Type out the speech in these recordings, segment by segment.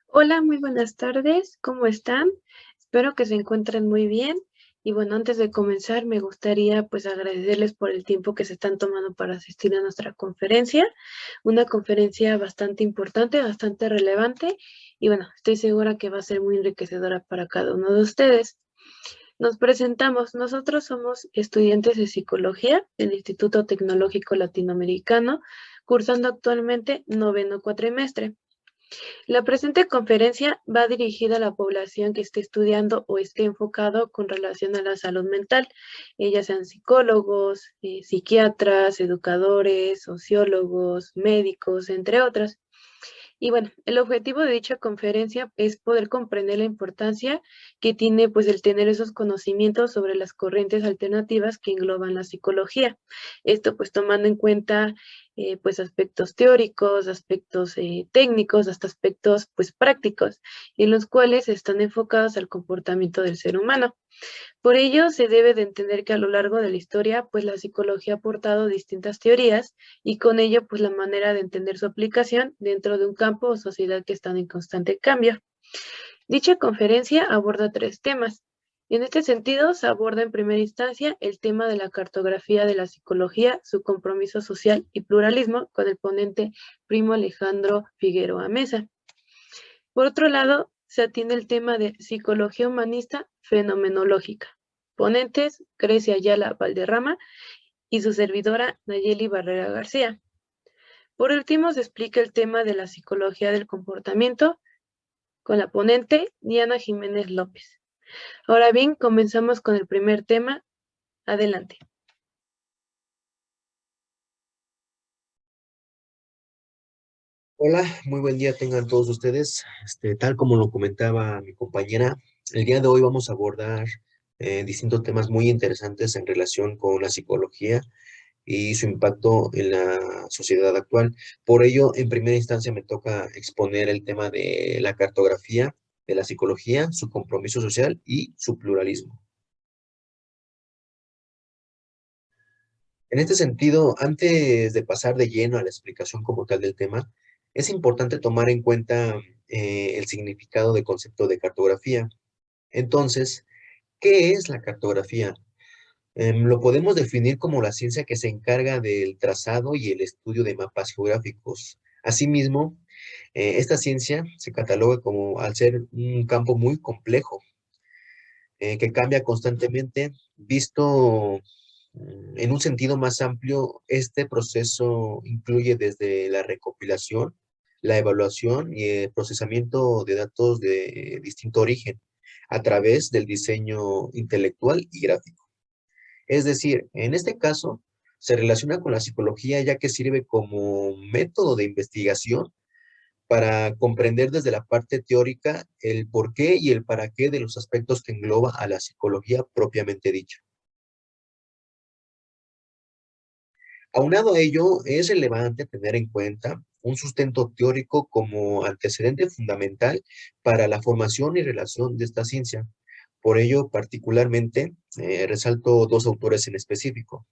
Hola, muy buenas tardes, ¿cómo están? Espero que se encuentren muy bien. Y bueno, antes de comenzar, me gustaría pues agradecerles por el tiempo que se están tomando para asistir a nuestra conferencia, una conferencia bastante importante, bastante relevante, y bueno, estoy segura que va a ser muy enriquecedora para cada uno de ustedes. Nos presentamos, nosotros somos estudiantes de psicología del Instituto Tecnológico Latinoamericano, cursando actualmente noveno cuatrimestre. La presente conferencia va dirigida a la población que esté estudiando o esté enfocado con relación a la salud mental, ya sean psicólogos, psiquiatras, educadores, sociólogos, médicos, entre otros. Y bueno, el objetivo de dicha conferencia es poder comprender la importancia que tiene pues el tener esos conocimientos sobre las corrientes alternativas que engloban la psicología. Esto pues tomando en cuenta pues aspectos teóricos, aspectos técnicos, hasta aspectos pues prácticos, en los cuales están enfocados al comportamiento del ser humano. Por ello, se debe de entender que a lo largo de la historia, pues la psicología ha aportado distintas teorías y con ello, pues la manera de entender su aplicación dentro de un campo o sociedad que están en constante cambio. Dicha conferencia aborda tres temas. Y en este sentido, se aborda en primera instancia el tema de la cartografía de la psicología, su compromiso social y pluralismo con el ponente Primo Alejandro Figueroa Mesa. Por otro lado, se atiende el tema de psicología humanista fenomenológica. Ponentes, Grecia Ayala Valderrama y su servidora Nayeli Barrera García. Por último, se explica el tema de la psicología del comportamiento con la ponente Diana Jiménez López. Ahora bien, comenzamos con el primer tema. Adelante. Hola, muy buen día tengan todos ustedes. Tal como lo comentaba mi compañera, el día de hoy vamos a abordar distintos temas muy interesantes en relación con la psicología y su impacto en la sociedad actual. Por ello, en primera instancia me toca exponer el tema de la cartografía de la psicología, su compromiso social y su pluralismo. En este sentido, antes de pasar de lleno a la explicación como tal del tema, es importante tomar en cuenta el significado de concepto de cartografía. Entonces, ¿qué es la cartografía? Lo podemos definir como la ciencia que se encarga del trazado y el estudio de mapas geográficos. Asimismo, esta ciencia se cataloga como al ser un campo muy complejo, que cambia constantemente, visto en un sentido más amplio. Este proceso incluye desde la recopilación, la evaluación y el procesamiento de datos de distinto origen a través del diseño intelectual y gráfico. Es decir, en este caso, se relaciona con la psicología ya que sirve como método de investigación para comprender desde la parte teórica el porqué y el para qué de los aspectos que engloba a la psicología propiamente dicha. Aunado a ello, es relevante tener en cuenta un sustento teórico como antecedente fundamental para la formación y relación de esta ciencia. Por ello, particularmente, resalto dos autores en específico.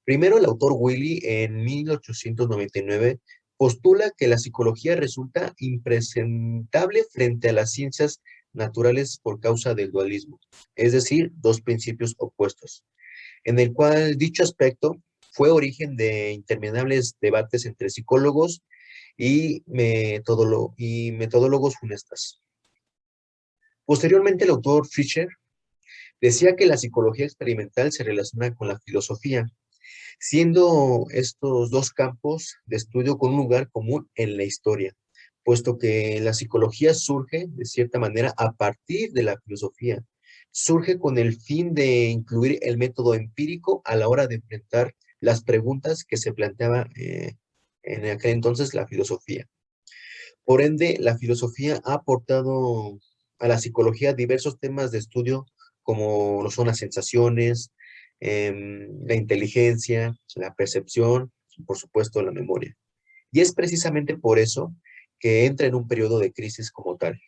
Primero, el autor Willy, en 1899, postula que la psicología resulta impresentable frente a las ciencias naturales por causa del dualismo, es decir, dos principios opuestos, en el cual dicho aspecto fue origen de interminables debates entre psicólogos y metodólogos funestas. Posteriormente, el autor Fischer decía que la psicología experimental se relaciona con la filosofía, siendo estos dos campos de estudio con un lugar común en la historia, puesto que la psicología surge, de cierta manera, a partir de la filosofía. Surge con el fin de incluir el método empírico a la hora de enfrentar las preguntas que se planteaba en aquel entonces la filosofía. Por ende, la filosofía ha aportado a la psicología diversos temas de estudio como lo son las sensaciones, la inteligencia, la percepción y por supuesto la memoria. Y es precisamente por eso que entra en un periodo de crisis como tal.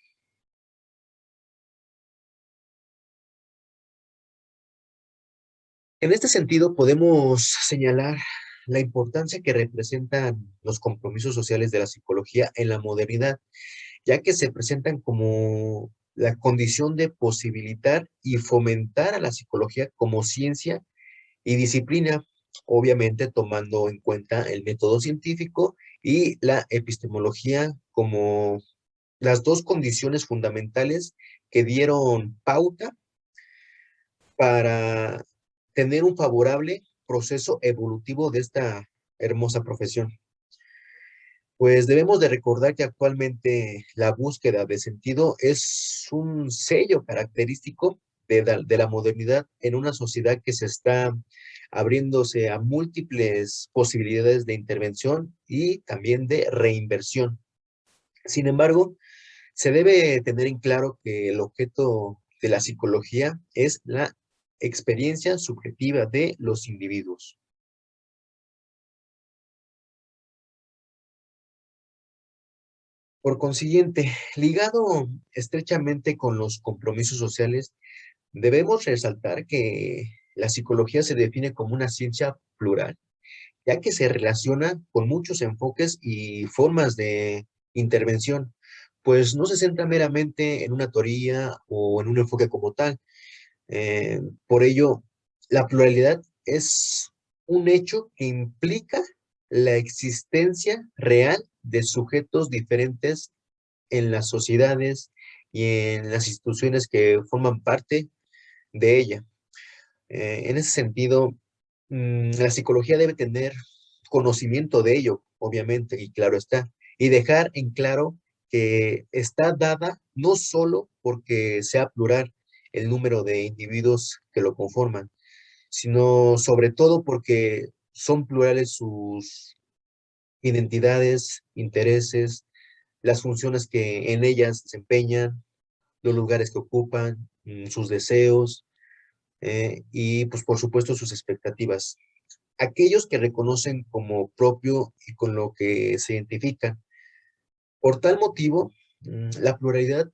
En este sentido, podemos señalar la importancia que representan los compromisos sociales de la psicología en la modernidad. ya que se presentan como la condición de posibilitar y fomentar a la psicología como ciencia y disciplina, obviamente tomando en cuenta el método científico y la epistemología como las dos condiciones fundamentales que dieron pauta para tener un favorable proceso evolutivo de esta hermosa profesión. Pues debemos de recordar que actualmente la búsqueda de sentido es un sello característico de la modernidad en una sociedad que se está abriéndose a múltiples posibilidades de intervención y también de reinversión. Sin embargo, se debe tener en claro que el objeto de la psicología es la experiencia subjetiva de los individuos. Por consiguiente, ligado estrechamente con los compromisos sociales, debemos resaltar que la psicología se define como una ciencia plural, ya que se relaciona con muchos enfoques y formas de intervención, pues no se centra meramente en una teoría o en un enfoque como tal. Por ello, la pluralidad es un hecho que implica la existencia real de sujetos diferentes en las sociedades y en las instituciones que forman parte de ella. En ese sentido, la psicología debe tener conocimiento de ello, obviamente, y claro está, y dejar en claro que está dada no solo porque sea plural el número de individuos que lo conforman, sino sobre todo porque son plurales sus identidades, intereses, las funciones que en ellas desempeñan, los lugares que ocupan, sus deseos y pues por supuesto sus expectativas. Aquellos que reconocen como propio y con lo que se identifican. Por tal motivo, la pluralidad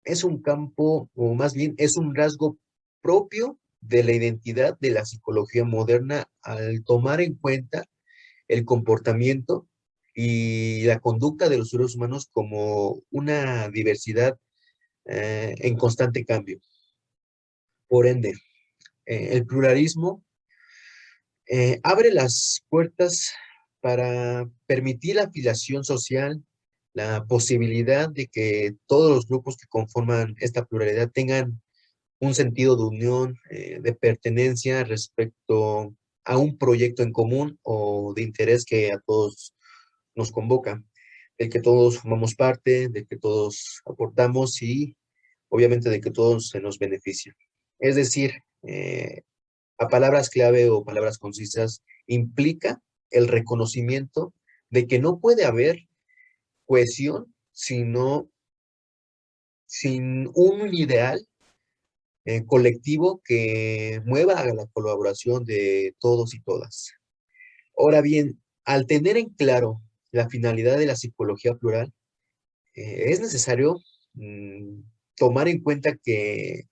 es un campo, o más bien es un rasgo propio de la identidad de la psicología moderna al tomar en cuenta el comportamiento y la conducta de los seres humanos como una diversidad en constante cambio. Por ende, el pluralismo abre las puertas para permitir la afiliación social, la posibilidad de que todos los grupos que conforman esta pluralidad tengan un sentido de unión, de pertenencia respecto a un proyecto en común o de interés que a todos nos convoca, del que todos formamos parte, del que todos aportamos y obviamente de que todos se nos beneficia. Es decir, a palabras clave o palabras concisas, implica el reconocimiento de que no puede haber cohesión sino sin un ideal colectivo que mueva a la colaboración de todos y todas. Ahora bien, al tener en claro la finalidad de la psicología plural, es necesario mm, tomar en cuenta que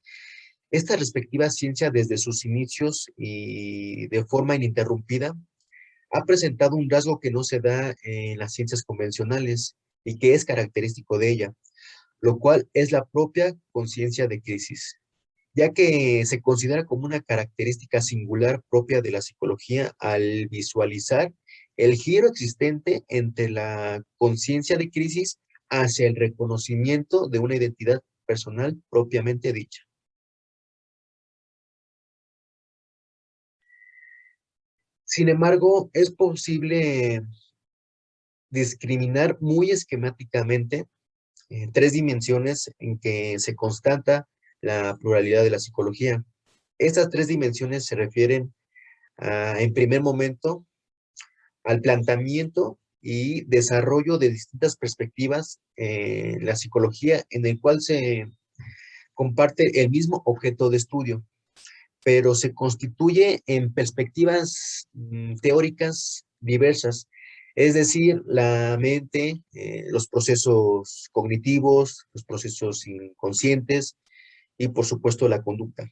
esta respectiva ciencia desde sus inicios y de forma ininterrumpida ha presentado un rasgo que no se da en las ciencias convencionales y que es característico de ella, lo cual es la propia conciencia de crisis, ya que se considera como una característica singular propia de la psicología al visualizar el giro existente entre la conciencia de crisis hacia el reconocimiento de una identidad personal propiamente dicha. Sin embargo, es posible discriminar muy esquemáticamente tres dimensiones en que se constata la pluralidad de la psicología. Estas tres dimensiones se refieren en primer momento al planteamiento y desarrollo de distintas perspectivas en la psicología en el cual se comparte el mismo objeto de estudio, pero se constituye en perspectivas teóricas diversas, es decir, la mente, los procesos cognitivos, los procesos inconscientes y por supuesto la conducta.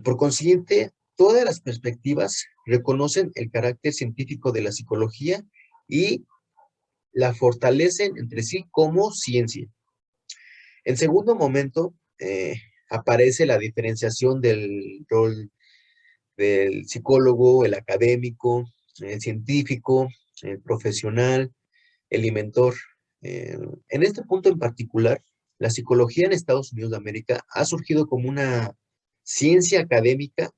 Por consiguiente, todas las perspectivas reconocen el carácter científico de la psicología y la fortalecen entre sí como ciencia. En segundo momento, aparece la diferenciación del rol del psicólogo, el académico, el científico, el profesional, el inventor. En este punto en particular, la psicología en Estados Unidos de América ha surgido como una ciencia académica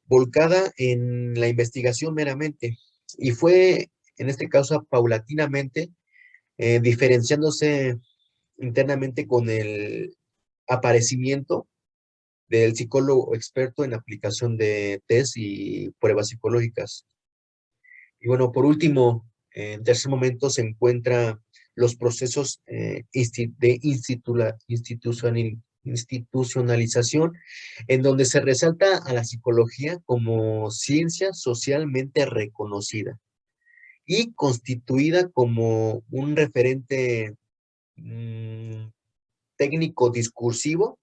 volcada en la investigación meramente y fue, en este caso, paulatinamente diferenciándose internamente con el aparecimiento del psicólogo experto en aplicación de test y pruebas psicológicas. Y bueno, por último, en tercer momento se encuentra los procesos de institucionalización, en donde se resalta a la psicología como ciencia socialmente reconocida y constituida como un referente técnico discursivo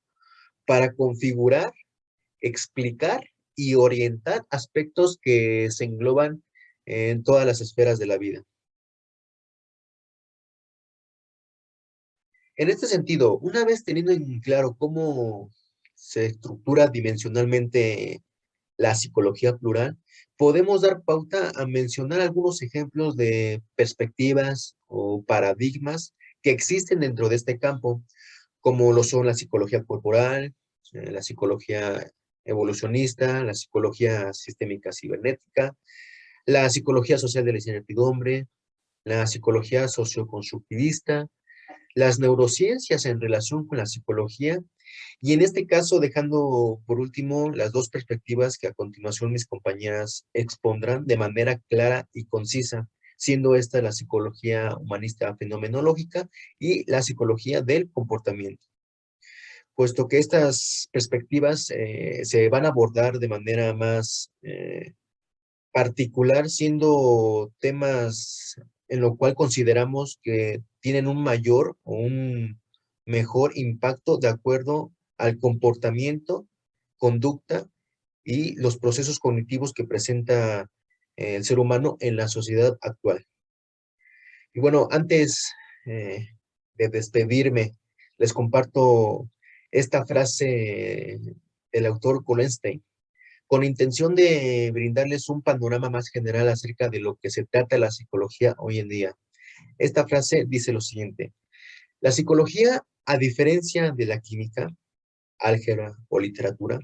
para configurar, explicar y orientar aspectos que se engloban en todas las esferas de la vida. En este sentido, una vez teniendo en claro cómo se estructura dimensionalmente la psicología plural, podemos dar pauta a mencionar algunos ejemplos de perspectivas o paradigmas que existen dentro de este campo, como lo son la psicología corporal, la psicología evolucionista, la psicología sistémica cibernética, la psicología social de la incertidumbre, la psicología socioconstructivista, las neurociencias en relación con la psicología, y en este caso dejando por último las dos perspectivas que a continuación mis compañeras expondrán de manera clara y concisa, siendo esta la psicología humanista fenomenológica y la psicología del comportamiento. Puesto que estas perspectivas se van a abordar de manera más particular, siendo temas en lo cual consideramos que tienen un mayor o un mejor impacto de acuerdo al comportamiento, conducta y los procesos cognitivos que presenta el ser humano en la sociedad actual. Y bueno, antes de despedirme, les comparto esta frase del autor Goldstein, con intención de brindarles un panorama más general acerca de lo que se trata la psicología hoy en día. Esta frase dice lo siguiente: la psicología, a diferencia de la química, álgebra o literatura,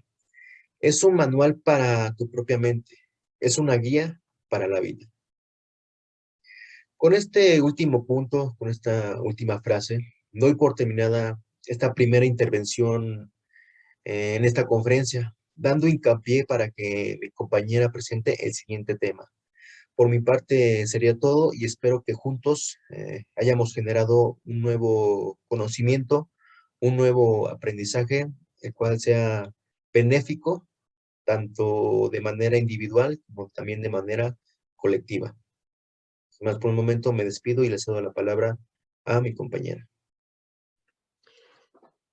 es un manual para tu propia mente, es una guía para la vida. Con este último punto, con esta última frase, doy por terminada esta primera intervención en esta conferencia, dando hincapié para que mi compañera presente el siguiente tema. Por mi parte sería todo y espero que juntos hayamos generado un nuevo conocimiento, un nuevo aprendizaje, el cual sea benéfico tanto de manera individual como también de manera colectiva. Sin más, por un momento me despido y le cedo la palabra a mi compañera.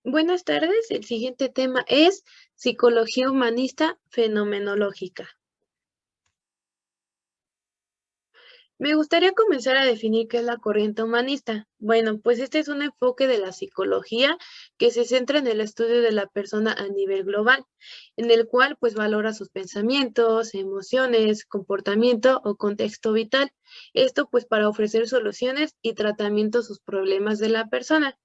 Buenas tardes, el siguiente tema es psicología humanista fenomenológica. Me gustaría comenzar a definir qué es la corriente humanista. Bueno, pues este es un enfoque de la psicología que se centra en el estudio de la persona a nivel global, en el cual pues valora sus pensamientos, emociones, comportamiento o contexto vital. Esto pues para ofrecer soluciones y tratamiento a sus problemas de la persona.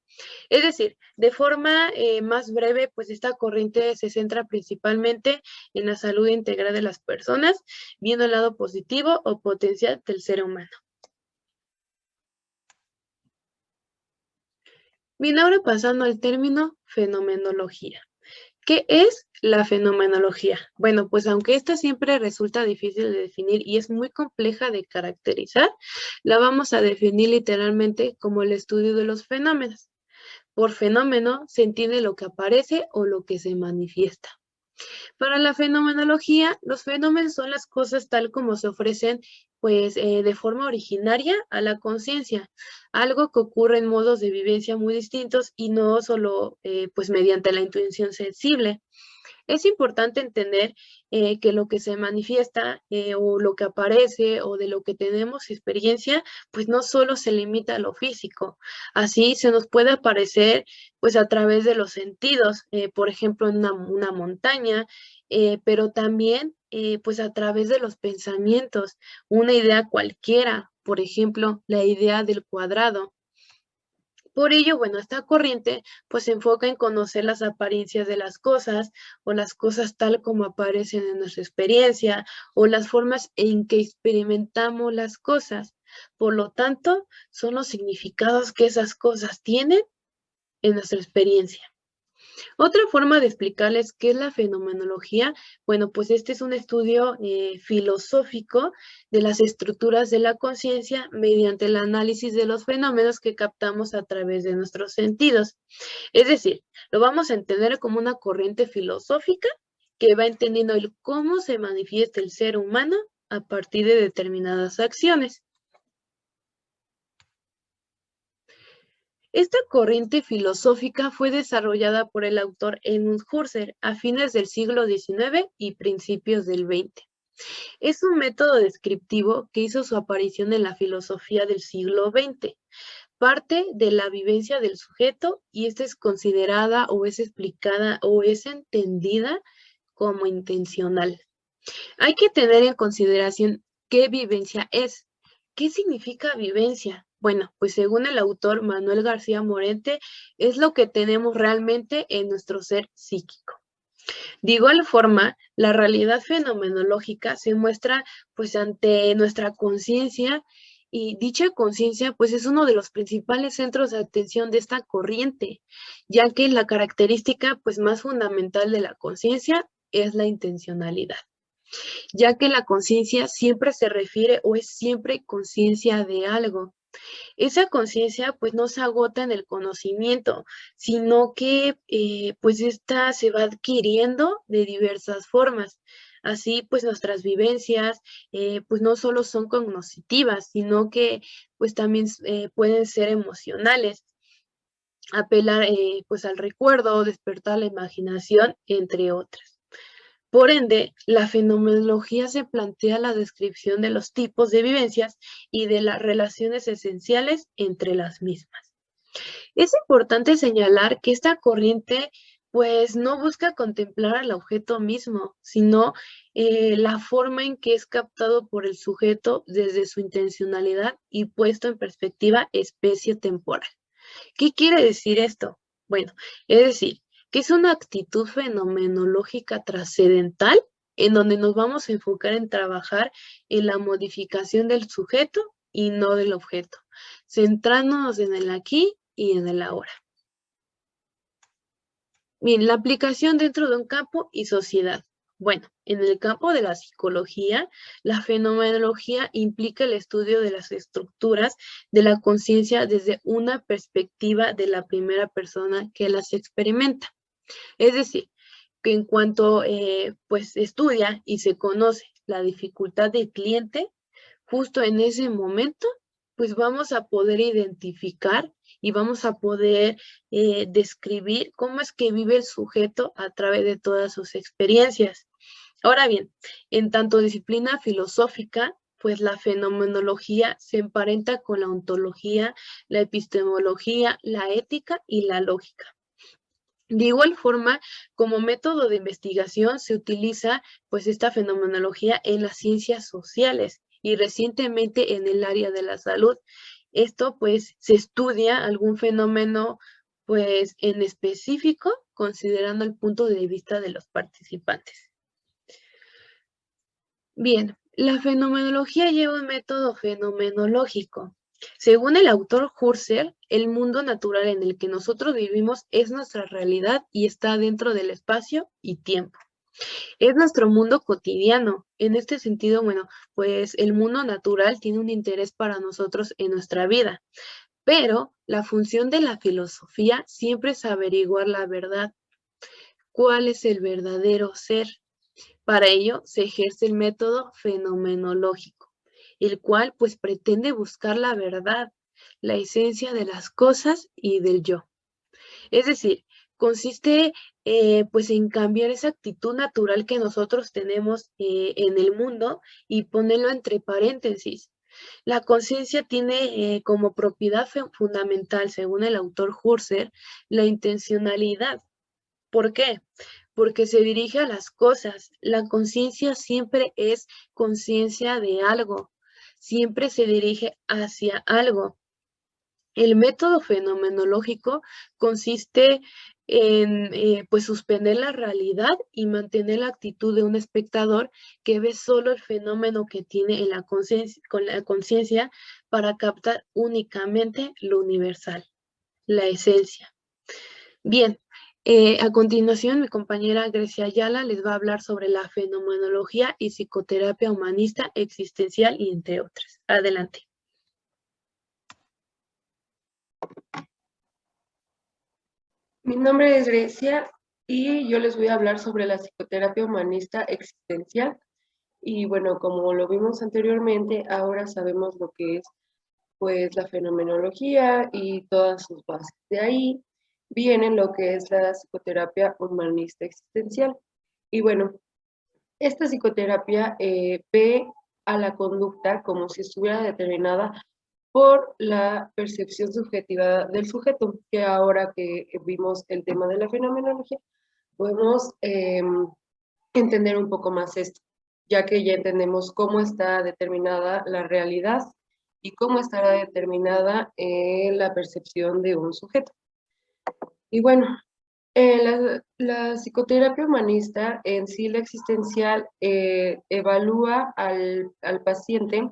Es decir, de forma más breve, pues esta corriente se centra principalmente en la salud integral de las personas, viendo el lado positivo o potencial del ser humano. Bien, ahora pasando al término fenomenología. ¿Qué es la fenomenología? Bueno, pues aunque esta siempre resulta difícil de definir y es muy compleja de caracterizar, la vamos a definir literalmente como el estudio de los fenómenos. Por fenómeno se entiende lo que aparece o lo que se manifiesta. Para la fenomenología, los fenómenos son las cosas tal como se ofrecen, pues de forma originaria a la conciencia, algo que ocurre en modos de vivencia muy distintos y no solo pues mediante la intuición sensible. Es importante entender que lo que se manifiesta o lo que aparece o de lo que tenemos experiencia, pues no solo se limita a lo físico. Así se nos puede aparecer pues a través de los sentidos, por ejemplo, en una montaña, pero también pues a través de los pensamientos, una idea cualquiera, por ejemplo, la idea del cuadrado. Por ello, bueno, esta corriente pues se enfoca en conocer las apariencias de las cosas o las cosas tal como aparecen en nuestra experiencia o las formas en que experimentamos las cosas. Por lo tanto, son los significados que esas cosas tienen en nuestra experiencia. Otra forma de explicarles qué es la fenomenología, bueno, pues este es un estudio filosófico de las estructuras de la conciencia mediante el análisis de los fenómenos que captamos a través de nuestros sentidos. Es decir, lo vamos a entender como una corriente filosófica que va entendiendo el cómo se manifiesta el ser humano a partir de determinadas acciones. Esta corriente filosófica fue desarrollada por el autor Edmund Husserl a fines del siglo XIX y principios del XX. Es un método descriptivo que hizo su aparición en la filosofía del siglo XX. Parte de la vivencia del sujeto y esta es considerada o es explicada o es entendida como intencional. Hay que tener en consideración qué vivencia es. ¿Qué significa vivencia? Bueno, pues según el autor Manuel García Morente, es lo que tenemos realmente en nuestro ser psíquico. De igual forma, la realidad fenomenológica se muestra pues ante nuestra conciencia y dicha conciencia pues es uno de los principales centros de atención de esta corriente, ya que la característica pues más fundamental de la conciencia es la intencionalidad, ya que la conciencia siempre se refiere o es siempre conciencia de algo. Esa conciencia pues no se agota en el conocimiento, sino que pues esta se va adquiriendo de diversas formas. Así pues nuestras vivencias pues no solo son cognitivas, sino que pues también pueden ser emocionales, apelar pues al recuerdo, despertar la imaginación, entre otras. Por ende, la fenomenología se plantea la descripción de los tipos de vivencias y de las relaciones esenciales entre las mismas. Es importante señalar que esta corriente pues no busca contemplar al objeto mismo, sino la forma en que es captado por el sujeto desde su intencionalidad y puesto en perspectiva especie-temporal. ¿Qué quiere decir esto? Bueno, es decir, que es una actitud fenomenológica trascendental en donde nos vamos a enfocar en trabajar en la modificación del sujeto y no del objeto, centrándonos en el aquí y en el ahora. Bien, la aplicación dentro de un campo y sociedad. Bueno, en el campo de la psicología, la fenomenología implica el estudio de las estructuras de la conciencia desde una perspectiva de la primera persona que las experimenta. Es decir, que en cuanto pues estudia y se conoce la dificultad del cliente, justo en ese momento, pues vamos a poder identificar y vamos a poder describir cómo es que vive el sujeto a través de todas sus experiencias. Ahora bien, en tanto disciplina filosófica, pues la fenomenología se emparenta con la ontología, la epistemología, la ética y la lógica. De igual forma, como método de investigación se utiliza pues esta fenomenología en las ciencias sociales y recientemente en el área de la salud. Esto pues se estudia algún fenómeno pues en específico considerando el punto de vista de los participantes. Bien, la fenomenología lleva un método fenomenológico. Según el autor Husserl, el mundo natural en el que nosotros vivimos es nuestra realidad y está dentro del espacio y tiempo. Es nuestro mundo cotidiano. En este sentido, bueno, pues el mundo natural tiene un interés para nosotros en nuestra vida, pero la función de la filosofía siempre es averiguar la verdad. ¿Cuál es el verdadero ser? Para ello se ejerce el método fenomenológico, el cual pues pretende buscar la verdad, la esencia de las cosas y del yo. Es decir, consiste pues en cambiar esa actitud natural que nosotros tenemos en el mundo y ponerlo entre paréntesis. La conciencia tiene como propiedad fundamental, según el autor Husserl, la intencionalidad. ¿Por qué? Porque se dirige a las cosas. La conciencia siempre es conciencia de algo, siempre se dirige hacia algo. El método fenomenológico consiste en pues suspender la realidad y mantener la actitud de un espectador que ve solo el fenómeno que tiene en la con la conciencia para captar únicamente lo universal, la esencia. Bien, a continuación mi compañera Grecia Ayala les va a hablar sobre la fenomenología y psicoterapia humanista existencial y entre otras. Adelante. Mi nombre es Grecia y yo les voy a hablar sobre la psicoterapia humanista existencial. Y bueno, como lo vimos anteriormente, ahora sabemos lo que es pues la fenomenología y todas sus bases. De ahí viene lo que es la psicoterapia humanista existencial. Y bueno, esta psicoterapia ve a la conducta como si estuviera determinada por la percepción subjetiva del sujeto, que ahora que vimos el tema de la fenomenología, podemos entender un poco más esto, ya que ya entendemos cómo está determinada la realidad y cómo estará determinada la percepción de un sujeto. Y bueno, la psicoterapia humanista en sí, la existencial, evalúa al paciente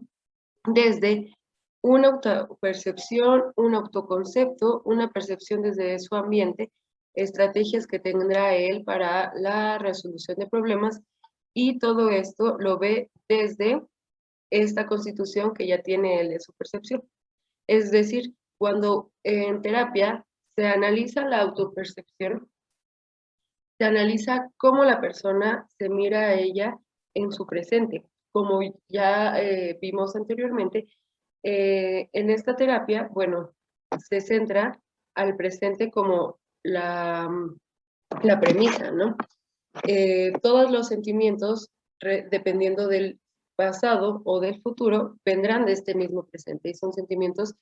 desde una autopercepción, un autoconcepto, una percepción desde su ambiente, estrategias que tendrá él para la resolución de problemas, y todo esto lo ve desde esta constitución que ya tiene él de su percepción. Es decir, cuando en terapia se analiza la autopercepción, se analiza cómo la persona se mira a ella en su presente. Como ya vimos anteriormente, en esta terapia, bueno, se centra al presente como la premisa, ¿no? Todos los sentimientos, dependiendo del pasado o del futuro, vendrán de este mismo presente, y son sentimientos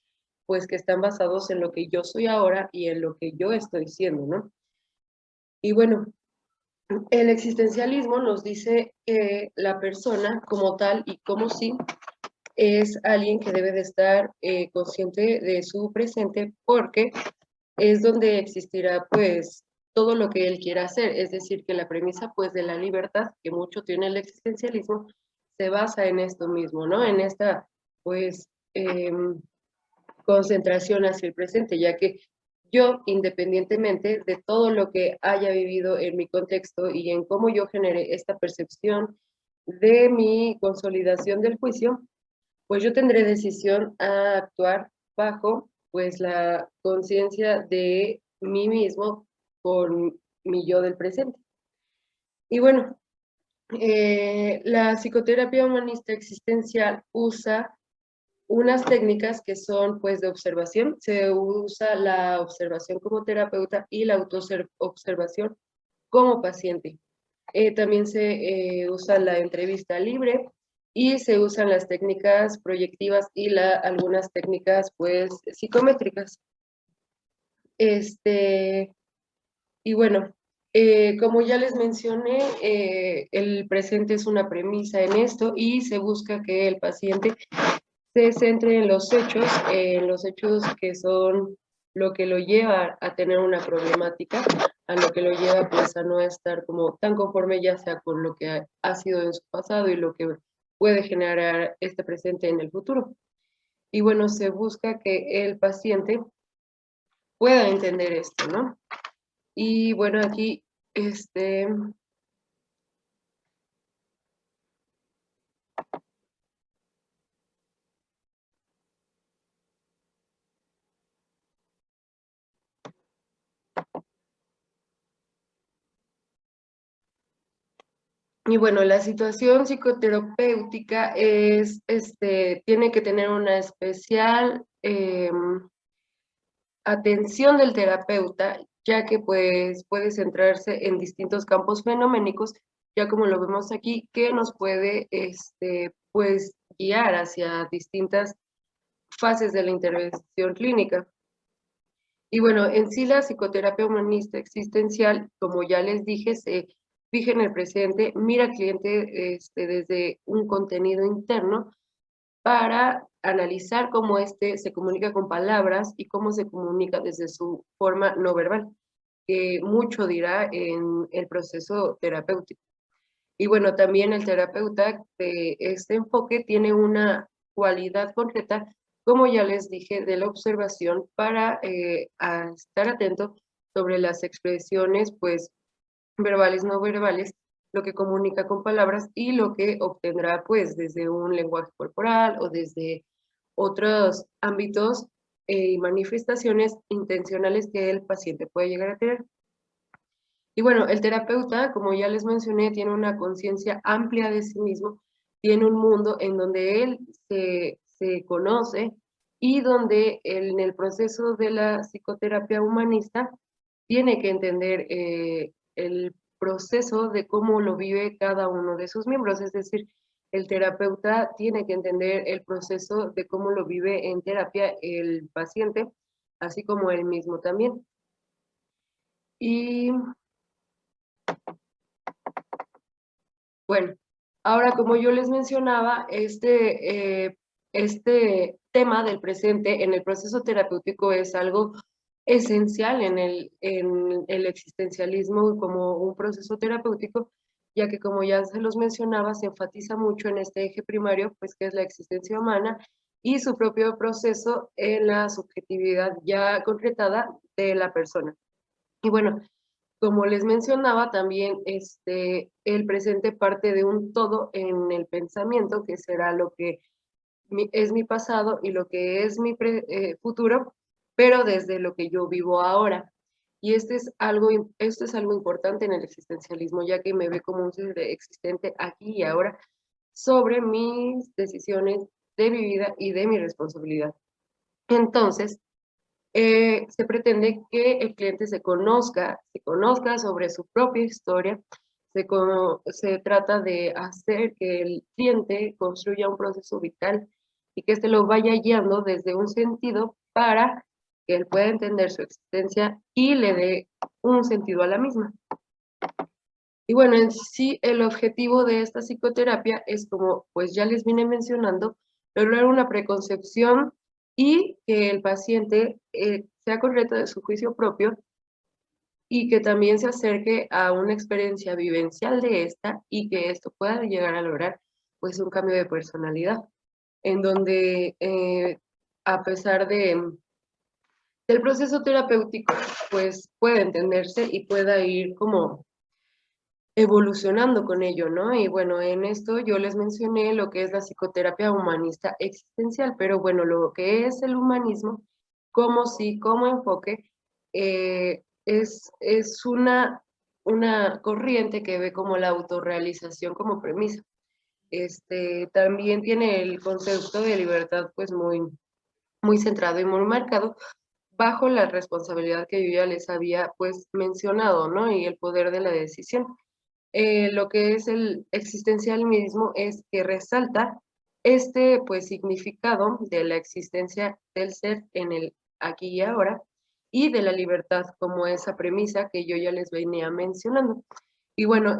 pues que están basados en lo que yo soy ahora y en lo que yo estoy siendo, ¿no? Y bueno, el existencialismo nos dice que la persona como tal y como sí es alguien que debe de estar consciente de su presente, porque es donde existirá pues todo lo que él quiera hacer. Es decir, que la premisa pues de la libertad, que mucho tiene el existencialismo, se basa en esto mismo, ¿no? En esta pues concentración hacia el presente, ya que yo, independientemente de todo lo que haya vivido en mi contexto y en cómo yo generé esta percepción de mi consolidación del juicio, pues yo tendré decisión a actuar bajo pues la conciencia de mí mismo con mi yo del presente. Y bueno, la psicoterapia humanista existencial usa unas técnicas que son pues de observación. Se usa la observación como terapeuta y la autoobservación como paciente. También se usa la entrevista libre y se usan las técnicas proyectivas y algunas técnicas pues psicométricas. Y bueno, como ya les mencioné, el presente es una premisa en esto, y se busca que el paciente se centre en los hechos que son lo que lo lleva a tener una problemática, a lo que lo lleva pues a no estar como tan conforme, ya sea con lo que ha sido en su pasado y lo que puede generar este presente en el futuro. Y bueno, se busca que el paciente pueda entender esto, ¿no? Y bueno, aquí, y bueno, la situación psicoterapéutica es, tiene que tener una especial atención del terapeuta, ya que pues puede centrarse en distintos campos fenoménicos, ya como lo vemos aquí, que nos puede pues guiar hacia distintas fases de la intervención clínica. Y bueno, en sí la psicoterapia humanista existencial, como ya les dije, se fija en el presente, mira al cliente desde un contenido interno para analizar cómo se comunica con palabras y cómo se comunica desde su forma no verbal, que mucho dirá en el proceso terapéutico. Y bueno, también el terapeuta de este enfoque tiene una cualidad concreta, como ya les dije, de la observación para estar atento sobre las expresiones, pues, verbales, no verbales, lo que comunica con palabras y lo que obtendrá, pues, desde un lenguaje corporal o desde otros ámbitos y manifestaciones intencionales que el paciente puede llegar a tener. Y bueno, el terapeuta, como ya les mencioné, tiene una conciencia amplia de sí mismo, tiene un mundo en donde él se conoce y donde en el proceso de la psicoterapia humanista tiene que entender el proceso de cómo lo vive cada uno de sus miembros, es decir, el terapeuta tiene que entender el proceso de cómo lo vive en terapia el paciente, así como él mismo también. Y bueno, ahora como yo les mencionaba, este tema del presente en el proceso terapéutico es algo esencial en el existencialismo como un proceso terapéutico, ya que como ya se los mencionaba, se enfatiza mucho en este eje primario, pues que es la existencia humana y su propio proceso en la subjetividad ya concretada de la persona. Y bueno, como les mencionaba, también el presente parte de un todo en el pensamiento, que será lo que es mi pasado y lo que es mi futuro, pero desde lo que yo vivo ahora. Y esto es algo importante en el existencialismo, ya que me ve como un ser existente aquí y ahora sobre mis decisiones de mi vida y de mi responsabilidad. Entonces, se pretende que el cliente se conozca sobre su propia historia, se trata de hacer que el cliente construya un proceso vital y que lo vaya guiando desde un sentido para que él pueda entender su existencia y le dé un sentido a la misma. Y bueno, en sí el objetivo de esta psicoterapia es, como pues ya les vine mencionando, lograr una preconcepción y que el paciente sea correcto de su juicio propio y que también se acerque a una experiencia vivencial de esta y que esto pueda llegar a lograr pues un cambio de personalidad, en donde a pesar del proceso terapéutico pues pueda entenderse y pueda ir como evolucionando con ello, ¿no? Y bueno, en esto yo les mencioné lo que es la psicoterapia humanista existencial, pero bueno, lo que es el humanismo, como enfoque, es una corriente que ve como la autorrealización como premisa. También tiene el concepto de libertad pues muy centrado y muy marcado bajo la responsabilidad que yo ya les había pues mencionado, ¿no? Y el poder de la decisión. Lo que es el existencialismo es que resalta pues significado de la existencia del ser en el aquí y ahora y de la libertad como esa premisa que yo ya les venía mencionando. Y bueno,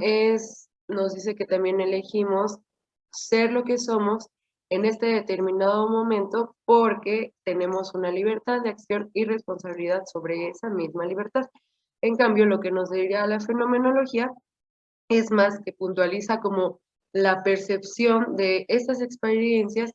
nos dice que también elegimos ser lo que somos en este determinado momento porque tenemos una libertad de acción y responsabilidad sobre esa misma libertad. En cambio, lo que nos diría la fenomenología es más que puntualiza como la percepción de estas experiencias.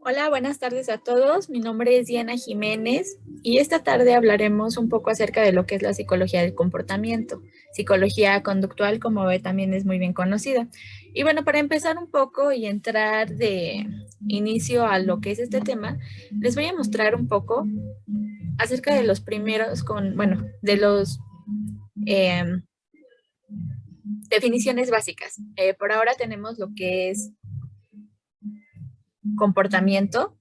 Hola, buenas tardes a todos. Mi nombre es Diana Jiménez y esta tarde hablaremos un poco acerca de lo que es la psicología del comportamiento. Psicología conductual, como ve, también es muy bien conocida. Y bueno, para empezar un poco y entrar de inicio a lo que es este tema, les voy a mostrar un poco acerca de los primeros, de los definiciones básicas. Por ahora tenemos lo que es comportamiento,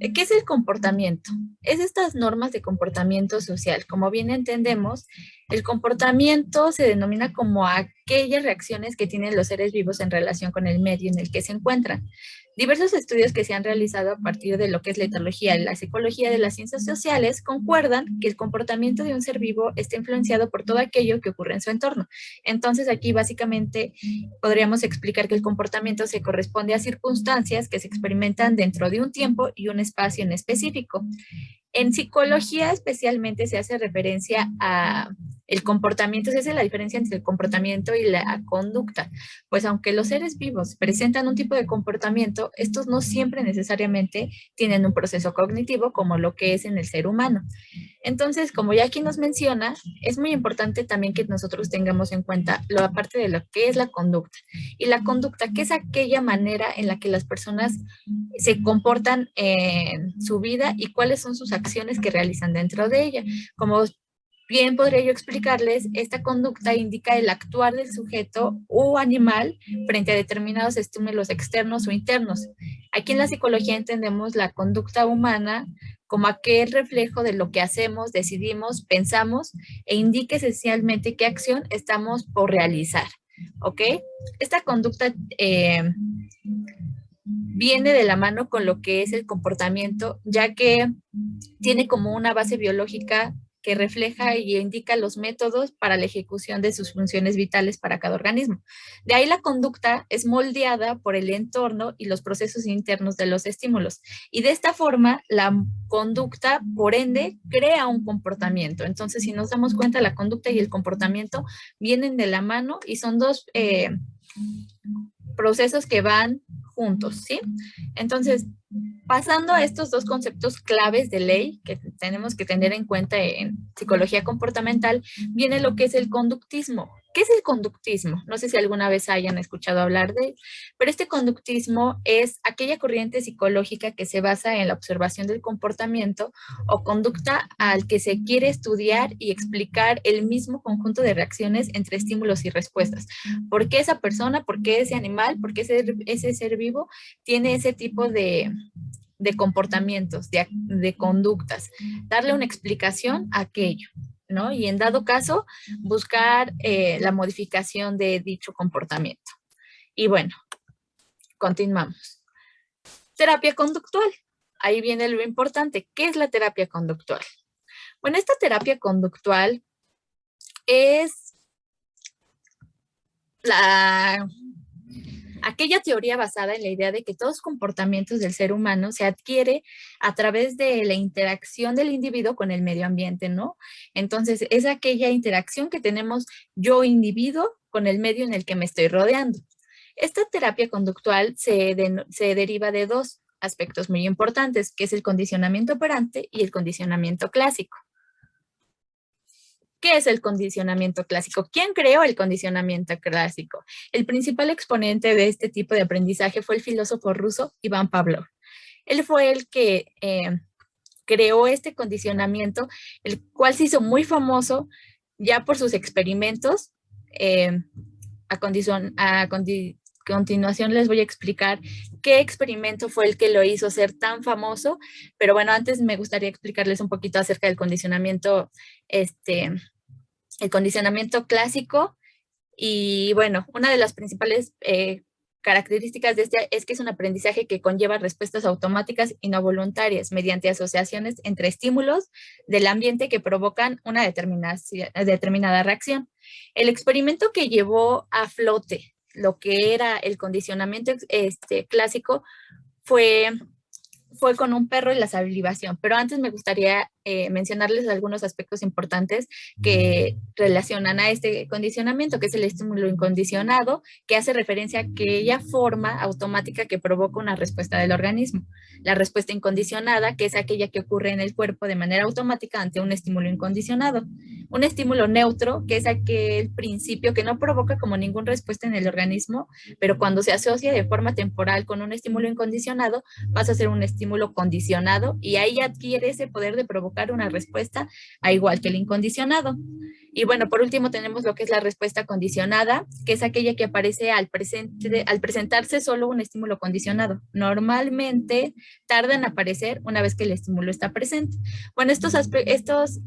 ¿Qué es el comportamiento? Es estas normas de comportamiento social. Como bien entendemos, el comportamiento se denomina como aquellas reacciones que tienen los seres vivos en relación con el medio en el que se encuentran. Diversos estudios que se han realizado a partir de lo que es la etología y la psicología de las ciencias sociales concuerdan que el comportamiento de un ser vivo está influenciado por todo aquello que ocurre en su entorno. Entonces, aquí básicamente podríamos explicar que el comportamiento se corresponde a circunstancias que se experimentan dentro de un tiempo y un espacio en específico. En psicología especialmente se hace referencia a el comportamiento, se hace la diferencia entre el comportamiento y la conducta, pues aunque los seres vivos presentan un tipo de comportamiento, estos no siempre necesariamente tienen un proceso cognitivo como lo que es en el ser humano. Entonces, como ya aquí nos menciona, es muy importante también que nosotros tengamos en cuenta lo aparte de lo que es la conducta. Y la conducta, que es aquella manera en la que las personas se comportan en su vida y cuáles son sus acciones que realizan dentro de ella. Como bien podría yo explicarles, esta conducta indica el actuar del sujeto o animal frente a determinados estímulos externos o internos. Aquí en la psicología entendemos la conducta humana como aquel reflejo de lo que hacemos, decidimos, pensamos e indica esencialmente qué acción estamos por realizar. ¿Ok? Esta conducta viene de la mano con lo que es el comportamiento, ya que tiene como una base biológica que refleja y indica los métodos para la ejecución de sus funciones vitales para cada organismo. De ahí la conducta es moldeada por el entorno y los procesos internos de los estímulos. Y de esta forma, la conducta, por ende, crea un comportamiento. Entonces, si nos damos cuenta, la conducta y el comportamiento vienen de la mano y son dos procesos que van juntos, ¿sí? Entonces, pasando a estos dos conceptos claves de ley que tenemos que tener en cuenta en psicología comportamental, viene lo que es el conductismo. ¿Qué es el conductismo? No sé si alguna vez hayan escuchado hablar de él, pero este conductismo es aquella corriente psicológica que se basa en la observación del comportamiento o conducta al que se quiere estudiar y explicar el mismo conjunto de reacciones entre estímulos y respuestas. ¿Por qué esa persona, por qué ese animal, por qué ese ser vivo tiene ese tipo de comportamientos, de conductas? Darle una explicación a aquello, ¿no? Y en dado caso, buscar la modificación de dicho comportamiento. Y bueno, continuamos. Terapia conductual. Ahí viene lo importante. ¿Qué es la terapia conductual? Bueno, esta terapia conductual es aquella teoría basada en la idea de que todos los comportamientos del ser humano se adquiere a través de la interacción del individuo con el medio ambiente, ¿no? Entonces, es aquella interacción que tenemos yo, individuo, con el medio en el que me estoy rodeando. Esta terapia conductual se deriva de dos aspectos muy importantes, que es el condicionamiento operante y el condicionamiento clásico. ¿Qué es el condicionamiento clásico? ¿Quién creó el condicionamiento clásico? El principal exponente de este tipo de aprendizaje fue el filósofo ruso Iván Pavlov. Él fue el que creó este condicionamiento, el cual se hizo muy famoso ya por sus experimentos. A continuación les voy a explicar qué experimento fue el que lo hizo ser tan famoso, pero bueno, antes me gustaría explicarles un poquito acerca del condicionamiento, el condicionamiento clásico. Y bueno, una de las principales características de este es que es un aprendizaje que conlleva respuestas automáticas y no voluntarias mediante asociaciones entre estímulos del ambiente que provocan una determinada reacción. El experimento que llevó a flote lo que era el condicionamiento clásico fue con un perro y la salivación, pero antes me gustaría mencionarles algunos aspectos importantes que relacionan a este condicionamiento, que es el estímulo incondicionado, que hace referencia a aquella forma automática que provoca una respuesta del organismo. La respuesta incondicionada, que es aquella que ocurre en el cuerpo de manera automática ante un estímulo incondicionado. Un estímulo neutro, que es aquel principio que no provoca como ninguna respuesta en el organismo, pero cuando se asocia de forma temporal con un estímulo incondicionado, pasa a ser un estímulo condicionado y ahí adquiere ese poder de provocar una respuesta a igual que el incondicionado. Y bueno, por último tenemos lo que es la respuesta condicionada, que es aquella que aparece al presentarse solo un estímulo condicionado. Normalmente tarda en aparecer una vez que el estímulo está presente. Bueno, estos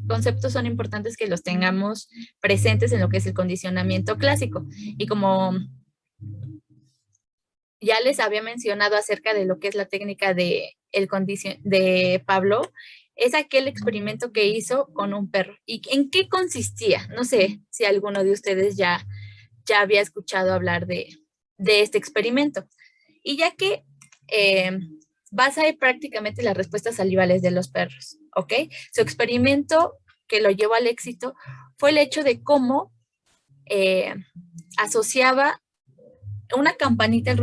conceptos son importantes que los tengamos presentes en lo que es el condicionamiento clásico. Y como ya les había mencionado acerca de lo que es la técnica de Pavlov, es aquel experimento que hizo con un perro. ¿Y en qué consistía? No sé si alguno de ustedes ya había escuchado hablar de este experimento. Y ya que basa prácticamente las respuestas salivales de los perros, ¿ok? Su experimento que lo llevó al éxito fue el hecho de cómo asociaba una campanita,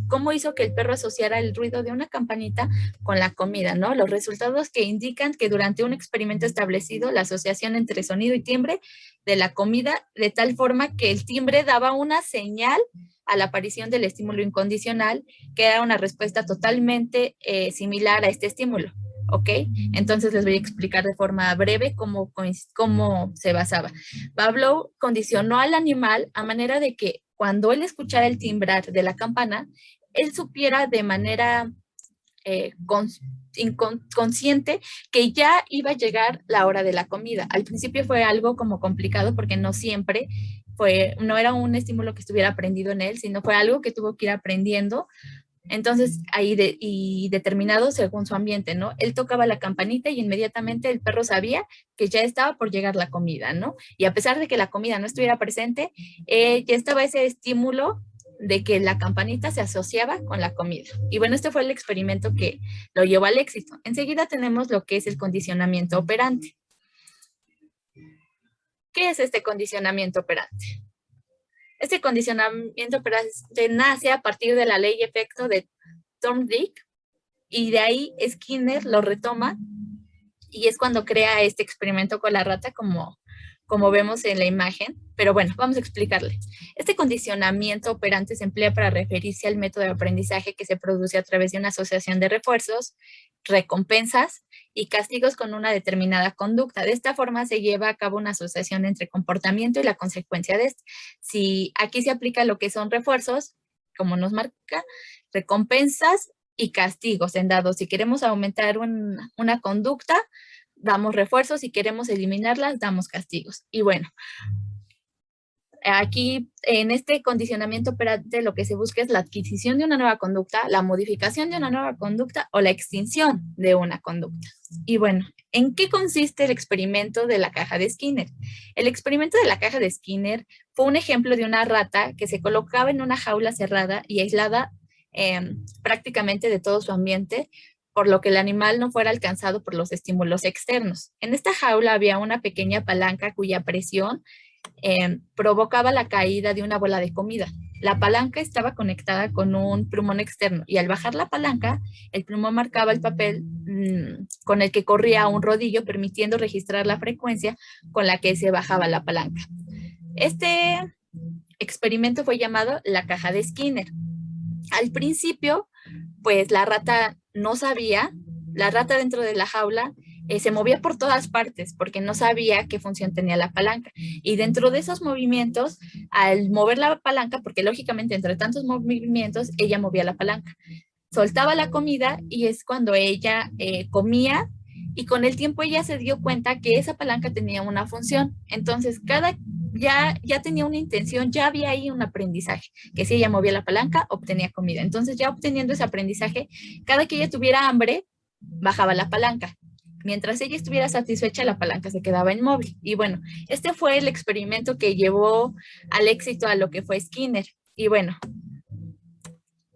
cómo hizo que el perro asociara el ruido de una campanita con la comida, ¿no? Los resultados que indican que durante un experimento establecido, la asociación entre sonido y timbre de la comida, de tal forma que el timbre daba una señal a la aparición del estímulo incondicional, que era una respuesta totalmente similar a este estímulo, ¿ok? Entonces les voy a explicar de forma breve cómo se basaba. Pavlov condicionó al animal a manera de que cuando él escuchara el timbrar de la campana, él supiera de manera consciente que ya iba a llegar la hora de la comida. Al principio fue algo como complicado porque no siempre no era un estímulo que estuviera aprendido en él, sino fue algo que tuvo que ir aprendiendo. Entonces, y determinado según su ambiente, ¿no? Él tocaba la campanita y inmediatamente el perro sabía que ya estaba por llegar la comida, ¿no? Y a pesar de que la comida no estuviera presente, ya estaba ese estímulo de que la campanita se asociaba con la comida. Y bueno, este fue el experimento que lo llevó al éxito. Enseguida tenemos lo que es el condicionamiento operante. ¿Qué es este condicionamiento operante? Este condicionamiento operante nace a partir de la ley y efecto de Thorndike, y de ahí Skinner lo retoma y es cuando crea este experimento con la rata como vemos en la imagen. Pero bueno, vamos a explicarle. Este condicionamiento operante se emplea para referirse al método de aprendizaje que se produce a través de una asociación de refuerzos, recompensas y castigos con una determinada conducta. De esta forma se lleva a cabo una asociación entre comportamiento y la consecuencia de este. Si aquí se aplica lo que son refuerzos, como nos marca, recompensas y castigos en dado. Si queremos aumentar una conducta, damos refuerzos. Si queremos eliminarlas, damos castigos. Y bueno, aquí en este condicionamiento operante lo que se busca es la adquisición de una nueva conducta, la modificación de una nueva conducta o la extinción de una conducta. Y bueno, ¿en qué consiste el experimento de la caja de Skinner? El experimento de la caja de Skinner fue un ejemplo de una rata que se colocaba en una jaula cerrada y aislada prácticamente de todo su ambiente, por lo que el animal no fuera alcanzado por los estímulos externos. En esta jaula había una pequeña palanca cuya presión provocaba la caída de una bola de comida. La palanca estaba conectada con un plumón externo y al bajar la palanca, el plumón marcaba el papel con el que corría un rodillo, permitiendo registrar la frecuencia con la que se bajaba la palanca. Este experimento fue llamado la caja de Skinner. Al principio, pues la rata no sabía, la rata dentro de la jaula se movía por todas partes porque no sabía qué función tenía la palanca. Y dentro de esos movimientos, al mover la palanca, porque lógicamente entre tantos movimientos, ella movía la palanca, soltaba la comida y es cuando ella comía, y con el tiempo ella se dio cuenta que esa palanca tenía una función. Entonces, ya tenía una intención, ya había ahí un aprendizaje, que si ella movía la palanca, obtenía comida. Entonces, ya obteniendo ese aprendizaje, cada que ella tuviera hambre, bajaba la palanca. Mientras ella estuviera satisfecha, la palanca se quedaba inmóvil. Y bueno, este fue el experimento que llevó al éxito a lo que fue Skinner. Y bueno,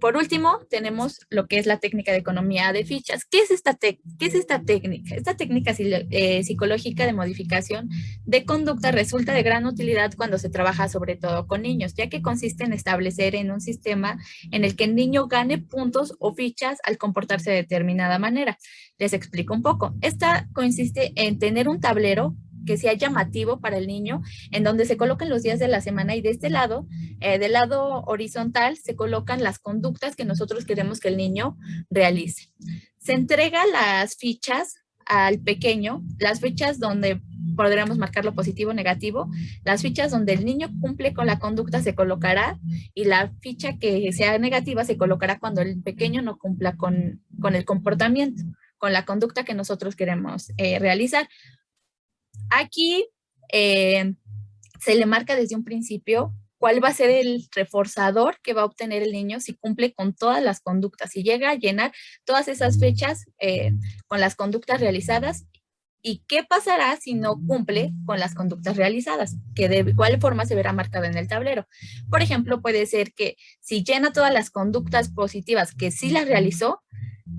por último, tenemos lo que es la técnica de economía de fichas. ¿Qué es esta técnica? Esta técnica psicológica de modificación de conducta resulta de gran utilidad cuando se trabaja sobre todo con niños, ya que consiste en establecer en un sistema en el que el niño gane puntos o fichas al comportarse de determinada manera. Les explico un poco. Esta consiste en tener un tablero que sea llamativo para el niño, en donde se colocan los días de la semana y de este lado, del lado horizontal, se colocan las conductas que nosotros queremos que el niño realice. Se entrega las fichas al pequeño, las fichas donde podremos marcarlo positivo o negativo. Las fichas donde el niño cumple con la conducta se colocará y la ficha que sea negativa se colocará cuando el pequeño no cumpla con el comportamiento, con la conducta que nosotros queremos realizar. Aquí se le marca desde un principio cuál va a ser el reforzador que va a obtener el niño si cumple con todas las conductas, si llega a llenar todas esas fechas con las conductas realizadas. ¿Y qué pasará si no cumple con las conductas realizadas? Que de igual forma se verá marcado en el tablero. Por ejemplo, puede ser que si llena todas las conductas positivas que sí las realizó,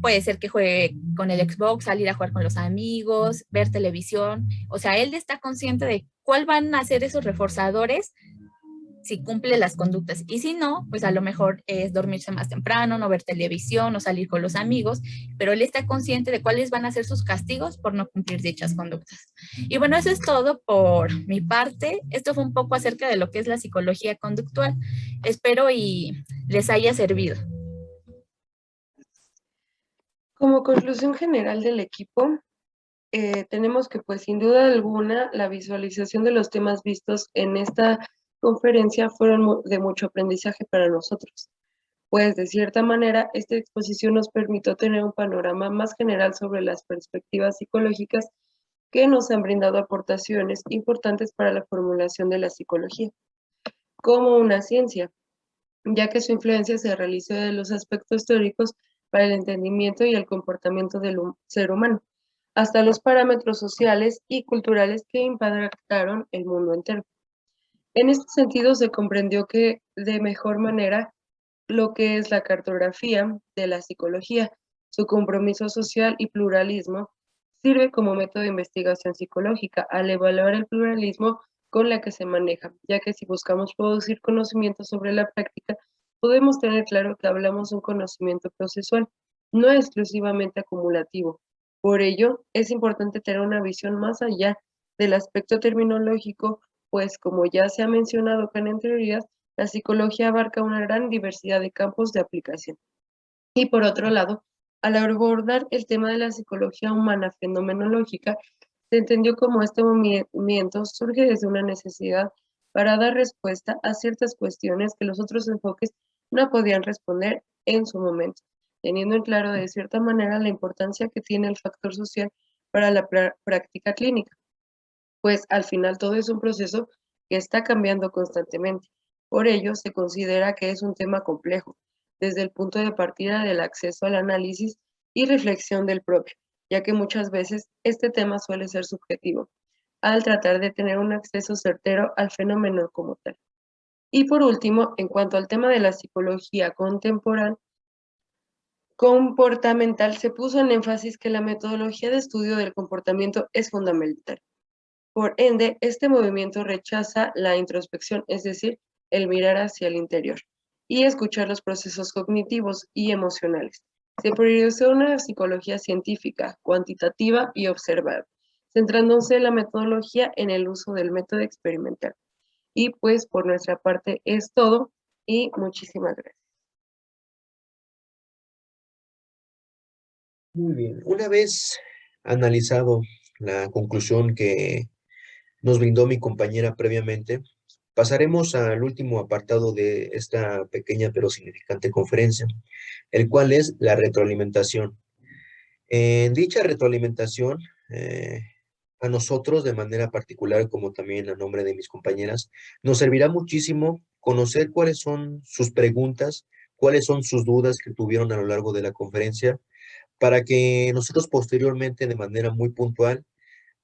puede ser que juegue con el Xbox, salir a jugar con los amigos, ver televisión. O sea, él está consciente de cuál van a ser esos reforzadores si cumple las conductas. Y si no, pues a lo mejor es dormirse más temprano, no ver televisión o salir con los amigos, pero él está consciente de cuáles van a ser sus castigos por no cumplir dichas conductas. Y bueno, eso es todo por mi parte. Esto fue un poco acerca de lo que es la psicología conductual. Espero y les haya servido. Como conclusión general del equipo, tenemos que pues sin duda alguna la visualización de los temas vistos en esta conferencia fueron de mucho aprendizaje para nosotros, pues de cierta manera esta exposición nos permitió tener un panorama más general sobre las perspectivas psicológicas que nos han brindado aportaciones importantes para la formulación de la psicología como una ciencia, ya que su influencia se realizó de los aspectos teóricos para el entendimiento y el comportamiento del ser humano, hasta los parámetros sociales y culturales que impactaron el mundo entero. En este sentido, se comprendió que de mejor manera lo que es la cartografía de la psicología, su compromiso social y pluralismo, sirve como método de investigación psicológica al evaluar el pluralismo con la que se maneja, ya que si buscamos producir conocimiento sobre la práctica, podemos tener claro que hablamos de un conocimiento procesual, no exclusivamente acumulativo. Por ello, es importante tener una visión más allá del aspecto terminológico, pues como ya se ha mencionado con anterioridad, la psicología abarca una gran diversidad de campos de aplicación. Y por otro lado, al abordar el tema de la psicología humana fenomenológica, se entendió como este movimiento surge desde una necesidad para dar respuesta a ciertas cuestiones que los otros enfoques no podían responder en su momento, teniendo en claro de cierta manera la importancia que tiene el factor social para la práctica clínica, pues al final todo es un proceso que está cambiando constantemente. Por ello, se considera que es un tema complejo, desde el punto de partida del acceso al análisis y reflexión del propio, ya que muchas veces este tema suele ser subjetivo, al tratar de tener un acceso certero al fenómeno como tal. Y por último, en cuanto al tema de la psicología comportamental, se puso en énfasis que la metodología de estudio del comportamiento es fundamental. Por ende, este movimiento rechaza la introspección, es decir, el mirar hacia el interior y escuchar los procesos cognitivos y emocionales. Se priorizó una psicología científica, cuantitativa y observable, centrándose la metodología en el uso del método experimental. Y pues por nuestra parte es todo y muchísimas gracias. Muy bien. Una vez analizado la conclusión que nos brindó mi compañera previamente, pasaremos al último apartado de esta pequeña pero significante conferencia, el cual es la retroalimentación. En dicha retroalimentación, a nosotros de manera particular, como también a nombre de mis compañeras, nos servirá muchísimo conocer cuáles son sus preguntas, cuáles son sus dudas que tuvieron a lo largo de la conferencia, para que nosotros posteriormente, de manera muy puntual,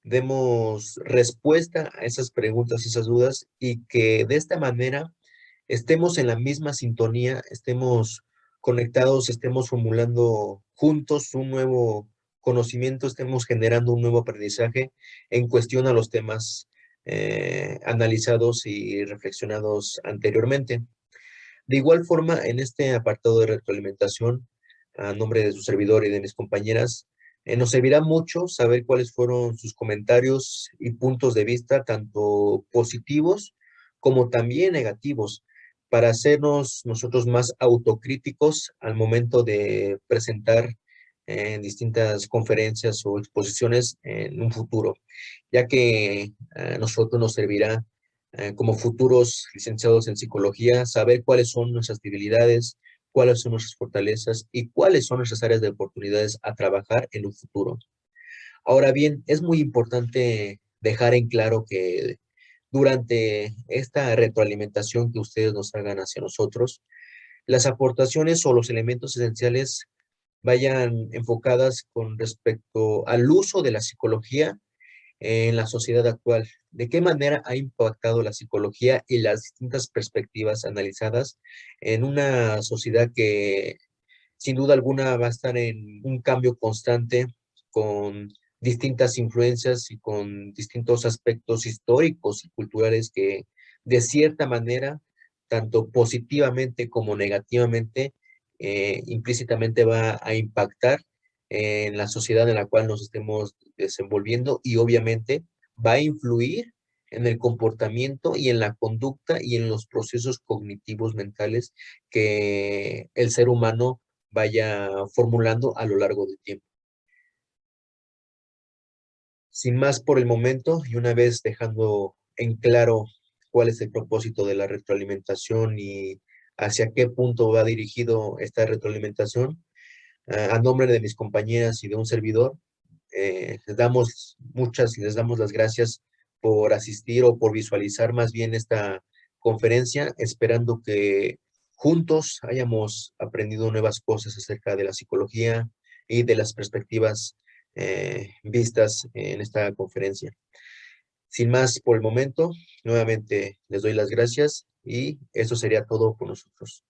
demos respuesta a esas preguntas, esas dudas, y que de esta manera estemos en la misma sintonía, estemos conectados, estemos formulando juntos un nuevo conocimiento, estemos generando un nuevo aprendizaje en cuestión a los temas analizados y reflexionados anteriormente. De igual forma, en este apartado de retroalimentación, a nombre de su servidor y de mis compañeras, nos servirá mucho saber cuáles fueron sus comentarios y puntos de vista, tanto positivos como también negativos, para hacernos nosotros más autocríticos al momento de presentar en distintas conferencias o exposiciones en un futuro, ya que a nosotros nos servirá como futuros licenciados en psicología saber cuáles son nuestras debilidades, cuáles son nuestras fortalezas y cuáles son nuestras áreas de oportunidades a trabajar en un futuro. Ahora bien, es muy importante dejar en claro que durante esta retroalimentación que ustedes nos hagan hacia nosotros, las aportaciones o los elementos esenciales vayan enfocadas con respecto al uso de la psicología en la sociedad actual. ¿De qué manera ha impactado la psicología y las distintas perspectivas analizadas en una sociedad que sin duda alguna va a estar en un cambio constante con distintas influencias y con distintos aspectos históricos y culturales que de cierta manera, tanto positivamente como negativamente, implícitamente va a impactar en la sociedad en la cual nos estemos desenvolviendo y obviamente va a influir en el comportamiento y en la conducta y en los procesos cognitivos mentales que el ser humano vaya formulando a lo largo del tiempo. Sin más por el momento, y una vez dejando en claro cuál es el propósito de la retroalimentación y hacia qué punto va dirigido esta retroalimentación, a nombre de mis compañeras y de un servidor, les damos las gracias por asistir o por visualizar más bien esta conferencia, esperando que juntos hayamos aprendido nuevas cosas acerca de la psicología y de las perspectivas vistas en esta conferencia. Sin más por el momento, nuevamente les doy las gracias y eso sería todo por nosotros.